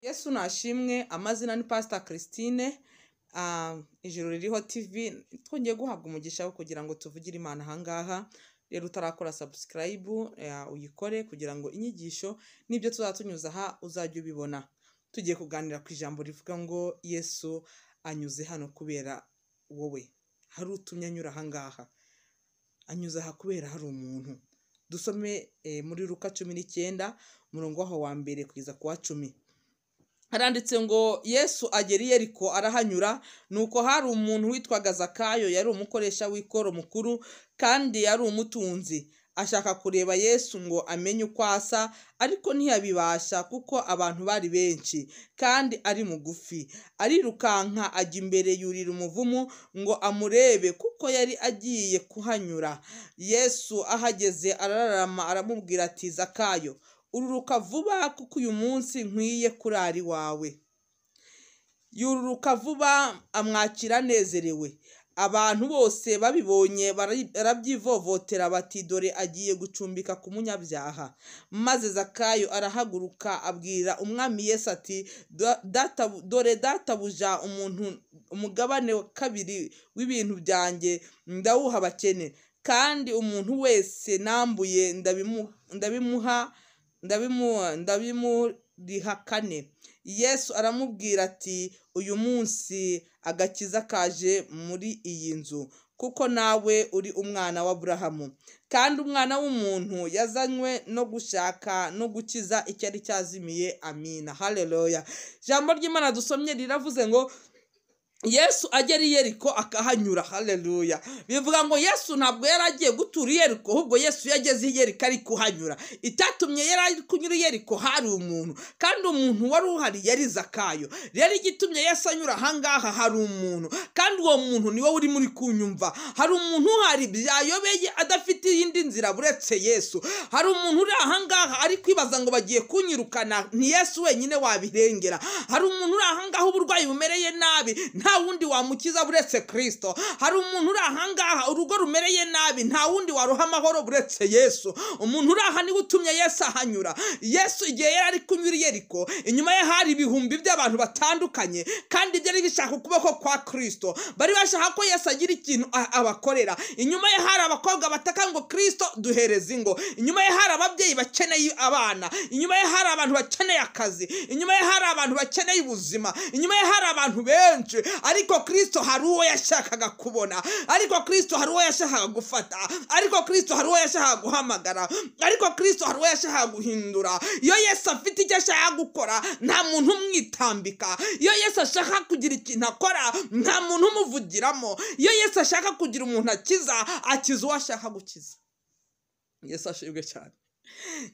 Yesu nashimwe. Amazina ni Pastor Christine. Ijuru ririho TV. Twongeye guhabwa umugisha wo kugira ngo tuvugire Imana ahangaha. Rero utarakora subscribe uyikore kugira ngo inyigisho nibyo tuzatunyuza aha uzajya ubibona. Tugiye kuganira ku ijambo rivuga ngo Yesu anyuze hano kubera wowe. Hari utumye anyura ahangaha. Anyuze aha kubera hari umuntu. Dusome muri Luka 19 murongo waho wa mbere kugeza ku wa 10. Haranditse ngo Yesu agera i Yeriko arahanyura, nuko hari umuntu witwaga Zakayo, yari umukoresha w'ikoro mukuru kandi yari umutunzi. Ashaka kureba Yesu ngo amenye uko asa, ariko ntiyabibasha kuko abantu bari benshi kandi ari mugufi. Arirukanka ajya imbere yurira umuvumu ngo amurebe kuko yari agiye kuhanyura. Yesu ahageze arararama aramubwira ati, Zakayo, ururuka vuba kuko uyu munsi nkwiye kurara iwawe. Yururuka vuba amwakira anezerewe. Abantu bose babibonye barabyivovotera bati, dore agiye gucumbika ku munyabyaha. Maze Zakayo arahaguruka abwira umwami Yesu ati, dore databuja, umugabane wa kabiri w'ibintu byanjye ndawuha abakene, kandi umuntu wese nambuye ndabimuriha kane. Yesu aramubwira ati, uyu munsi agakiza kaje muri iyi nzu, kuko nawe uri umwana wa Aburahamu. Kandi umwana w'umuntu yazanywe no gushaka no gukiza icyari cyazimiye. Amina. Haleluya. Ijambo ry'Imana dusomye riravuze ngo Yesu agera i Yeriko akahanyura. Haleluya. Bivuga ngo Yesu ntabwo yari agiye gutura i Yeriko, ahubwo Yesu yageze i Yeriko ari kuhanyura. Itatumye yari ari kunyura i Yeriko hari umuntu, kandi umuntu wari uhari yari Zakayo. Rero igitumye Yesu anyura ahangaha hari umuntu, kandi uwo muntu ni wowe uri muri kunyumva. Hari umuntu uhari byayobeye adafite iyindi nzira buretse Yesu. Hari umuntu uri ahangaha ari kwibaza ngo bagiye kunyirukana, ni Yesu wenyine wabirengera. Hari umuntu uri ahangaha uburwayi bumereye nabi, nta wundi wamukiza buretse Kristo. Hari umuntu uri ahangaha urugo rumereye nabi, nta wundi waruha amahoro buretse Yesu. Umuntu uri aha niwe utumye Yesu ahanyura. Yesu igihe yari ari kunyura i Yeriko, inyuma ye hari ibihumbi by'abantu batandukanye, kandi byari bishaka ukuboko kwa Kristo. Bari bashaka ko Yesu agira ikintu abakorera. Inyuma ye hari abakobwa bataka ngo, Kristo duhereze ingo. Inyuma ye hari ababyeyi bakeneye abana. Inyuma ye hari abantu bakeneye akazi. Inyuma ye hari abantu bakeneye ubuzima. Inyuma ye hari abantu benshi. Ariko Kristo hari uwo yashakaga kubona. Ariko Kristo hari uwo yashakaga gufata. Ariko Kristo hari uwo yashakaga guhamagara. Ariko Kristo hari uwo yashakaga guhindura. Iyo Yesu afite icyo ashaka gukora, nta muntu umwitambika. Iyo Yesu ashaka kugira ikintu akora, nta muntu umuvugiramo. Iyo Yesu ashaka kugira umuntu akiza uwo ashaka gukiza. Yesu ashimwe cyane.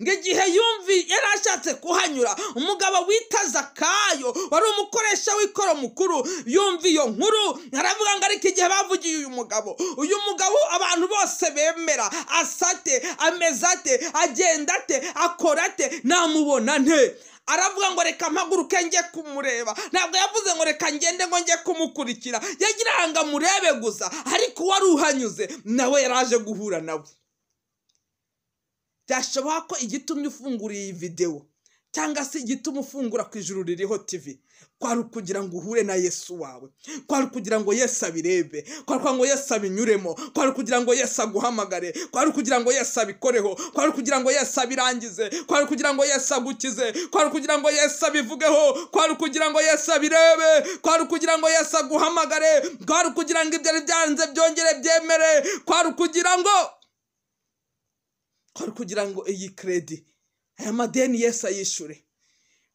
Ngigihe yumvi yari ashatse kuhanyura, umugabo wita Zakayo wari umukoresha w'ikoro mukuru yumvi iyo nkuru, aravuga ngo ariko igihe bavugiye uyu mugabo abantu bose bemera, asate, amezate, agendate, akorate, namubona nte. Aravuga ngo reka mpaguruke njye kumureba. Ntabwo yavuze ngo reka ngende ngo njye kumukurikira. Yagira ngo amurebe gusa, ariko wari uhanyuze nawe yaraje guhura nawe. Byashoboka ko igitumye ufungura iyi video cyangwa se igituma ufungura ku Ijuru Ririho TV kwari kugira ngo uhure na Yesu wawe, kwari kugira ngo Yesu abirebe, kwari ngo Yesu abinyuremo, kwari kugira ngo Yesu aguhamagare, kwari kugira ngo Yesu abikoreho, kwari kugira ngo Yesu abirangize, kwari kugira ngo Yesu agukize, kwari kugira ngo Yesu abivugeho, kwari kugira ngo Yesu abirebe, kwari kugira ngo Yesu aguhamagare, kwari kugira ngo ibyo byanze byongere byemere, kwari kugira ngo iyi credit, aya madeni Yesu ayishure,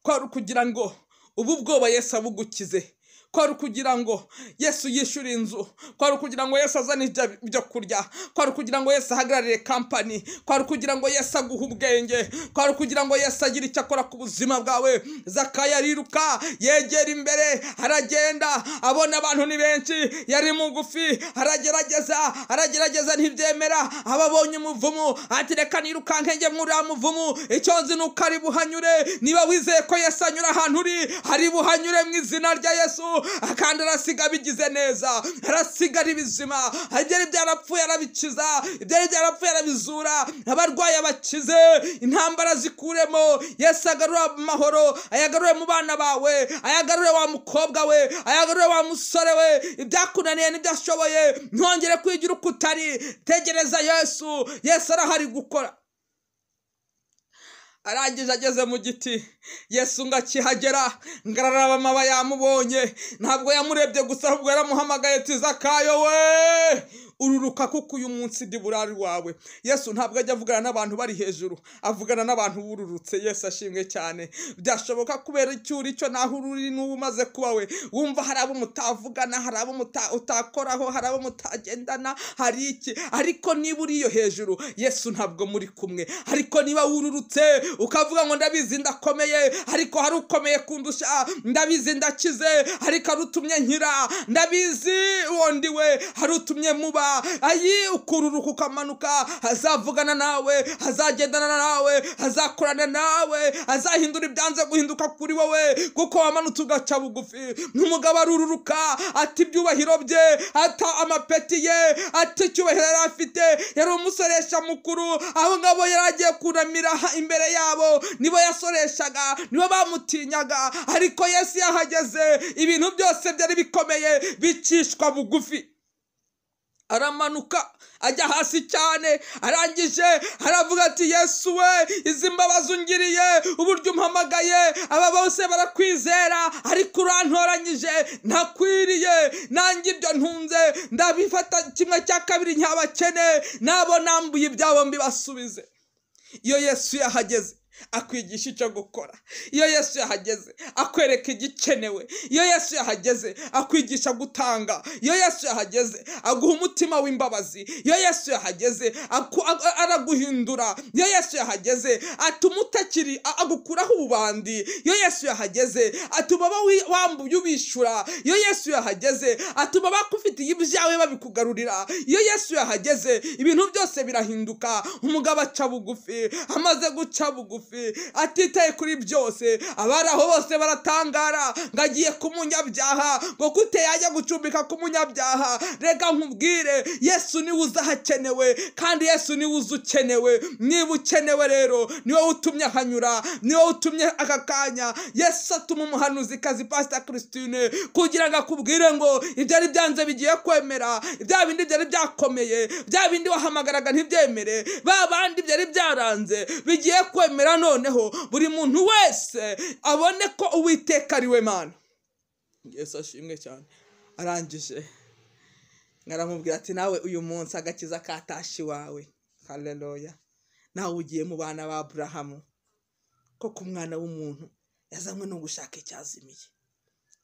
kwari kugira ngo ubu bwoba Yesu abugukize, kwari kugira ngo Yesu yishure inzu, kwari kugira ngo Yesu azane ibyo kurya, kwari kugira ngo Yesu ahagararire company, kwari kugira ngo Yesu aguhe ubwenge, kwari kugira ngo Yesu agire icyo akora ku buzima bwawe. Zakayo ariruka yegera imbere, aragenda abona abantu ni benshi, yari mugufi, aragerageza ntibyemera. Ababonye umuvumu ati, reka nirukanke njye muri muvumu, icyo nzi nuko ari buhanyure. Niba wizeye ko Yesu anyura ahantu uri, hari buhanyure mu izina rya Yesu. kandi arasiga bigize neza, arasiga ari bizima, ibyari byarapfuye arabikiza, ibyari byarapfuye arabizura, abarwayi abakize, intambara zikuremo. Yesu agarure amahoro, ayagarure mu bana bawe, ayagarure wa mukobwa we, ayagarure wa musore we, ibyakunaniye n'ibyashoboye ntongere kwigira uko utari. Tegereza Yesu, Yesu arahari gukora. Arangije ageze mu giti, Yesu ngo akihagera ngararaba amaba yamubonye, ntabwo yamurebye gusa ahubwo yaramuhamagaye ati Zakayo we, ururuka kuko uyu munsi ndi burari wawe. Yesu ntabwo ajya avugana n'abantu bari hejuru, avugana n'abantu bururutse. Yesu ashimwe cyane. Byashoboka kubera icyuri cyo naho uri n'ubu umaze kuba we, wumva hari abo mutavugana, hari abo utakoraho, hari abo mutagendana, hari iki, ariko niba uri iyo hejuru Yesu ntabwo muri kumwe. Ariko niba wururutse ukavuga ngo ndabizi ndakomeye, ariko hari ukomeye kundusha, ndabizi ndakize, ariko arutumye nkira, ndabizi wondi we harutumye muba, ayi ukururuka ukamanuka, azavugana nawe, azagendana nawe, azakorana nawe, azahindura ibyanze guhinduka kuri wowe, kuko wamanutse ugaca bugufi. N'umugabo arururuka ati ibyubahiro bye, ata amapeti ye, ati icyubahiro yari afite, yari umusoresha mukuru, aho ngabo yaragiye kunamira imbere yabo, nibo yasoreshaga, nibo bamutinyaga. Ariko Yesu yahageze, ibintu byose byari bikomeye bicishwa bugufi. Aramanuka ajya hasi cyane, arangije aravuga ati Yesu we, izi mbabazi ungiriye, uburyo umpamagaye, aba bose barakwizera, ariko urantoranyije, ntakwiriye, nanjye ibyo ntunze ndabifata 1/2 nk'abakene, nabo nambuye ibyabo mbibasubize. Iyo Yesu yahageze akwigisha icyo gukora, iyo Yesu yahageze akwereka igikenewe, iyo Yesu yahageze akwigisha gutanga, iyo Yesu yahageze aguha umutima w'imbabazi, iyo Yesu yahageze araguhindura, iyo Yesu yahageze atuma utakiri agukuraho ububandi, iyo Yesu yahageze atuma wambuye ubishura, iyo Yesu yahageze atuma bakufitiye ibyawe babikugarurira, iyo Yesu yahageze ibintu byose birahinduka. Umugabo aca bugufi, amaze guca bugufi atitaye kuri byose, abari aho bose baratangara ngo agiye ku munyabyaha, ngo gute yajya gucumbika ku munyabyaha. Reka nkubwire, Yesu niwe uzahakenewe, kandi Yesu niwe uzukenewe. Niba ukenewe rero niwe utumye hanyura, niwe utumye aka kanya. Yesu atuma umuhanuzi kazi Pastor Christine kugira ngo akubwire ngo ibyari byanze bigiye kwemera, bya bindi byari byakomeye, bya bindi wahamagaraga ntibyemere, ba bandi byari byaranze bigiye kwemera. Noneho buri muntu wese abone ko Uwiteka ari we Mana. Yesu ashimwe cyane. Arangije ngaramubwira ati nawe uyu munsi agakiza katashi wawe. Haleluya. Nawe ugiye mu bana ba Abrahamu, ko ku mwana w'umuntu yazanywe no gushaka icyazimiye,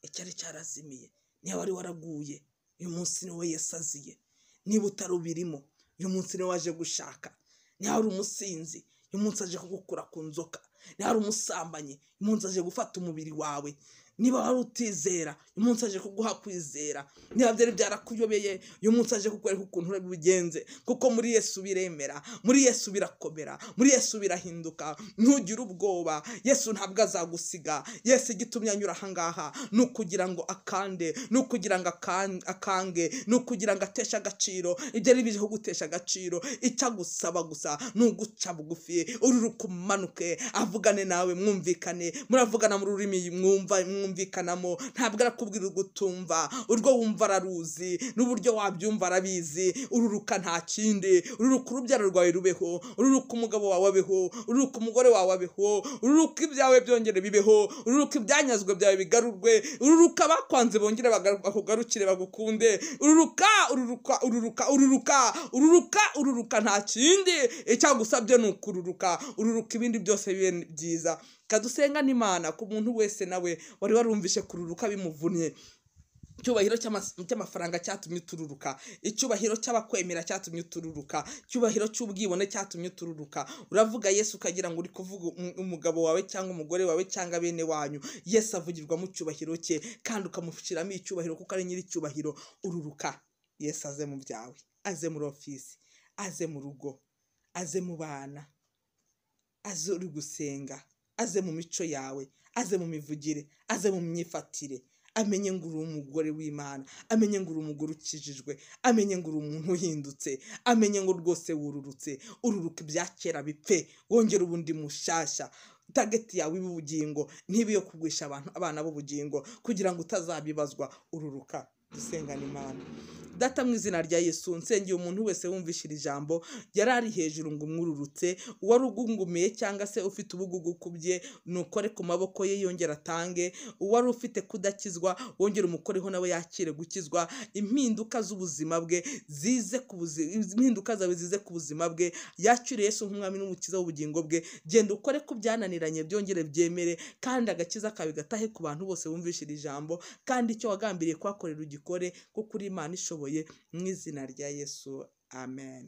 icyari cyarazimiye. Niba wari waraguye, uyu munsi niwe Yesu aziye. Niba utarubirimo, uyu munsi niwe waje gushaka. Niba wari umusinzi, uyu munsi aje kugukura ku nzoka. Niba wari umusambanyi, uyu munsi aje gufata umubiri wawe. Niba wari utizera, uyu munsi aje kuguha kwizera. Niba byari byarakuyobeye, uyu munsi aje kukwereka ukuntu urabigenze, kuko muri Yesu biremera, muri Yesu birakomera, muri Yesu birahinduka. Ntugire ubwoba, Yesu ntabwo azagusiga. Yesu igitumye anyura aha ngaha ni ukugira ngo akande, ni ukugira ngo akange, ni ukugira ngo ateshe agaciro ibyo ari bije kugutesha agaciro. Icyo agusaba gusa ni uguca bugufi, ururuka umanuke, avugane nawe, mwumvikane, muravugana mu rurimi mwumvikanamo. Ntabwo arakubwira ugutumva, urwo wumva araruzi, n'uburyo wabyumva arabizi. Ururuka nta kindi, ururuka urubyaro rwawe rubeho, ururuka umugabo wawe abeho, ururuka umugore wawe abeho, ururuka ibyawe byongere bibeho, ururuka ibyanyazwe byawe bigarurwe, ururuka bakwanze bongere bakugarukire bagukunde. Ururuka ururuka ururuka ururuka ururuka ururuka nta kindi. Icyagusabye ni ukururuka, ururuka ibindi byose bibe byiza. Kadusenga n'Imana ku muntu wese nawe wari warumvishe kururuka bimuvunnye. Icyubahiro cy'amafaranga cyatumye utururuka, icyubahiro cy'abakwemera cyatumye utururuka, icyubahiro cy'ubwibone cyatumye utururuka. Uravuga Yesu ukagira ngo uri kuvuga umugabo wawe cyangwa umugore wawe cyangwa bene wanyu. Yesu avugirwa mu cyubahiro cye, kandi ukamushyiramo icyubahiro kuko ari nyiri icyubahiro. Ururuka. Yesu aze mu byawe, aze muri ofisi, aze mu rugo, aze mu bana, aze uri gusenga, aze mu mico yawe, aze mu mivugire, aze mu myifatire, amenye ngo uri umugore w'Imana, amenye ngo uri umugore ukijijwe, amenye ngo uri umuntu uhindutse, amenye ngo rwose wururutse, ururuka ibya kera bipfe, wongere ubundi mushyashya. Tageti yawe y'ubugingo ntibe yo kugwisha abana b'ubugingo kugira ngo utazabibazwa. Ururuka. Dusengana Imana. Data, mu izina rya Yesu, nsengeye umuntu wese wumvishira ijambo yari ari hejuru ngo umwururutse, uwari ugungumiye cyangwa se ufite ubugugu kubye, nukore ku maboko ye yongera atange. Uwari ufite kudakizwa wongere umukoreho nawe yakire gukizwa. Impinduka z'ubuzima bwe zize ku impinduka zawe zize ku buzima bwe, yakire Yesu nk'umwami n'umukiza w'ubugingo bwe. Genda ukore ku byananiranye byongere byemere, kandi agakiza kawe gatahe ku bantu bose bumvishira ijambo, kandi icyo wagambiriye kuhakorera ugikore, kuko uri Imana ishoboye, mu izina rya Yesu. Amen.